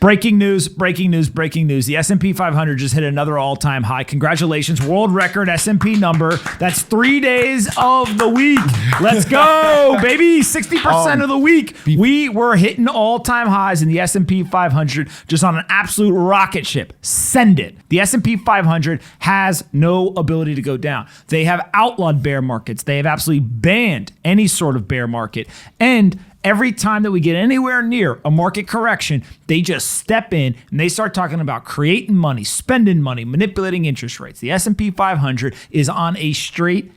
Breaking news. The S&P 500 just hit another all-time high. Congratulations. World record S&P number. That's 3 days of the week. Let's go, baby. 60% of the week. We were hitting all-time highs in the S&P 500 just on an absolute rocket ship. Send it. The S&P 500 has no ability to go down. They have outlawed bear markets. They have absolutely banned any sort of bear market. And every time that we get anywhere near a market correction, they just step in and they start talking about creating money, spending money, manipulating interest rates. The S&P 500 is on a straight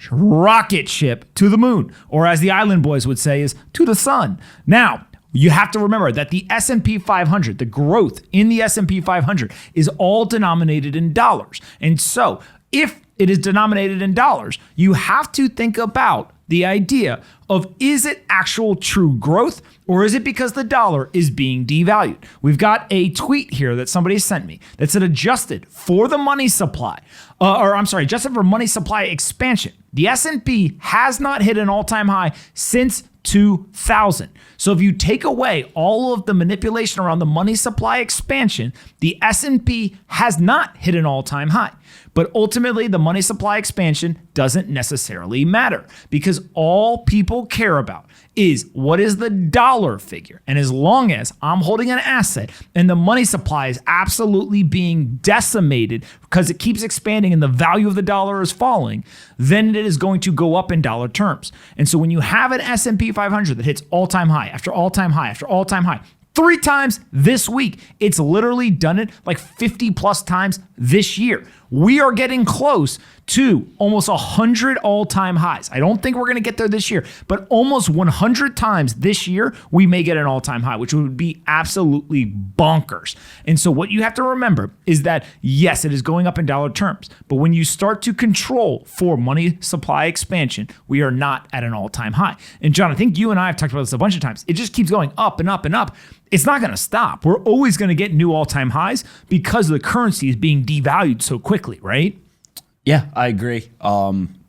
rocket ship to the moon, or as the Island Boys would say, is to the sun. Now, you have to remember that the S&P 500, the growth in the S&P 500 is all denominated in dollars. And so if it is denominated in dollars, you have to think about the idea of, is it actual true growth, or is it because the dollar is being devalued? We've got a tweet here that somebody sent me that said adjusted for the money supply, adjusted for money supply expansion. The S&P has not hit an all-time high since 2000. So if you take away all of the manipulation around the money supply expansion, the S&P has not hit an all-time high. But ultimately, the money supply expansion doesn't necessarily matter, because all people care about is what is the dollar figure. And as long as I'm holding an asset and the money supply is absolutely being decimated because it keeps expanding and the value of the dollar is falling, then it is going to go up in dollar terms. And so when you have an S&P 500 that hits all-time high after all-time high after all-time high, 3 times this week, it's literally done it like 50 plus times this year. We are getting close to almost 100 all-time highs. I don't think we're going to get there this year, but almost 100 times this year, we may get an all-time high, which would be absolutely bonkers. And so what you have to remember is that, yes, it is going up in dollar terms, but when you start to control for money supply expansion, we are not at an all-time high. And John, I think you and I have talked about this a bunch of times. It just keeps going up and up and up. It's not going to stop. We're always going to get new all-time highs because the currency is being devalued so quickly, right? Yeah, I agree.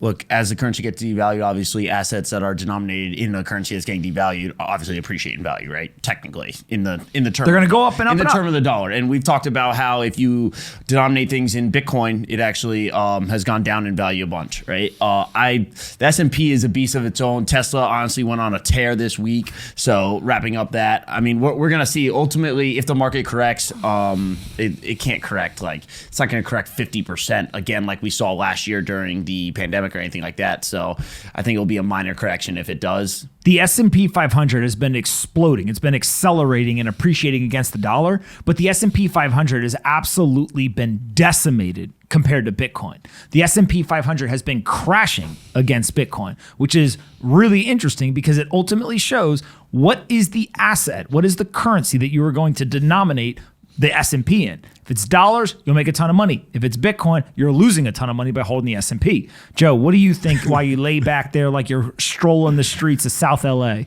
Look, as the currency gets devalued, obviously assets that are denominated in the currency that's getting devalued obviously appreciate in value, right? Technically, in the term, they're going to go up and up in the and term up. of the dollar. And we've talked about how if you denominate things in Bitcoin, it actually has gone down in value a bunch, right? The S&P is a beast of its own. Tesla honestly went on a tear this week. So wrapping up that, I mean, we're going to see ultimately if the market corrects, it can't correct it's not going to correct 50% again like we saw last year during the pandemic or anything like that. So I think it'll be a minor correction if it does. The S&P 500 has been exploding. It's been accelerating and appreciating against the dollar, but the S&P 500 has absolutely been decimated compared to Bitcoin. The S&P 500 has been crashing against Bitcoin, which is really interesting because it ultimately shows what is the asset, what is the currency that you are going to denominate the S&P in. If it's dollars, you'll make a ton of money. If it's Bitcoin, you're losing a ton of money by holding the S&P. Joe, what do you think while you lay back there like you're strolling the streets of South LA?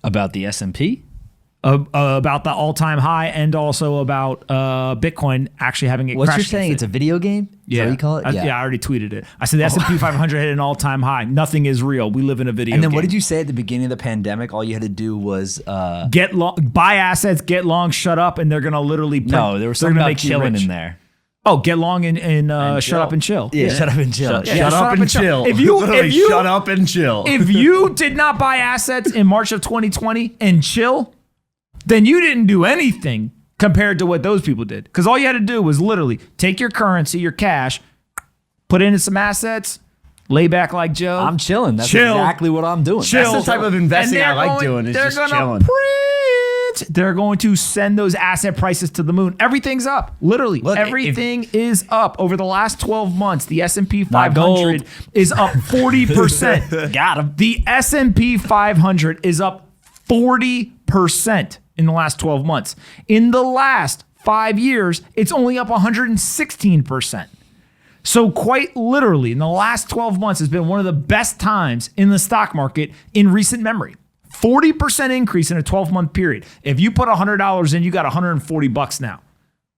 About the S&P? About the all-time high and also about Bitcoin actually having it crash. What you're saying, it's a video game? Is that what you call it? Yeah, I already tweeted it. I said the S&P 500 hit an all-time high. Nothing is real. We live in a video game. And then what did you say at the beginning of the pandemic? All you had to do was... buy assets, get long, shut up, and they're going to literally... No, there was something about chilling in there. Oh, get long and shut up and chill. Yeah, shut up and chill. Shut up and chill. If you shut up and chill. If you did not buy assets in March of 2020 and chill, then you didn't do anything compared to what those people did. Because all you had to do was literally take your currency, your cash, put it into some assets, lay back like Joe. I'm chilling. That's exactly what I'm doing. Chill. That's the type of investing I like doing, is just chilling. They're going to send those asset prices to the moon. Everything's up. Literally, everything is up. Over the last 12 months, the S&P 500 is up 40%. Got him. The S&P 500 is up 40% in the last 12 months. In the last 5 years, it's only up 116%. So quite literally, in the last 12 months has been one of the best times in the stock market in recent memory. 40% increase in a 12-month period. If you put $100 in, you got $140 now.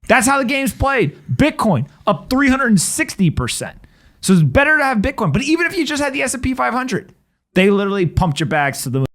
That's how the game's played. Bitcoin up 360%. So it's better to have Bitcoin. But even if you just had the S&P 500, they literally pumped your bags to the moon.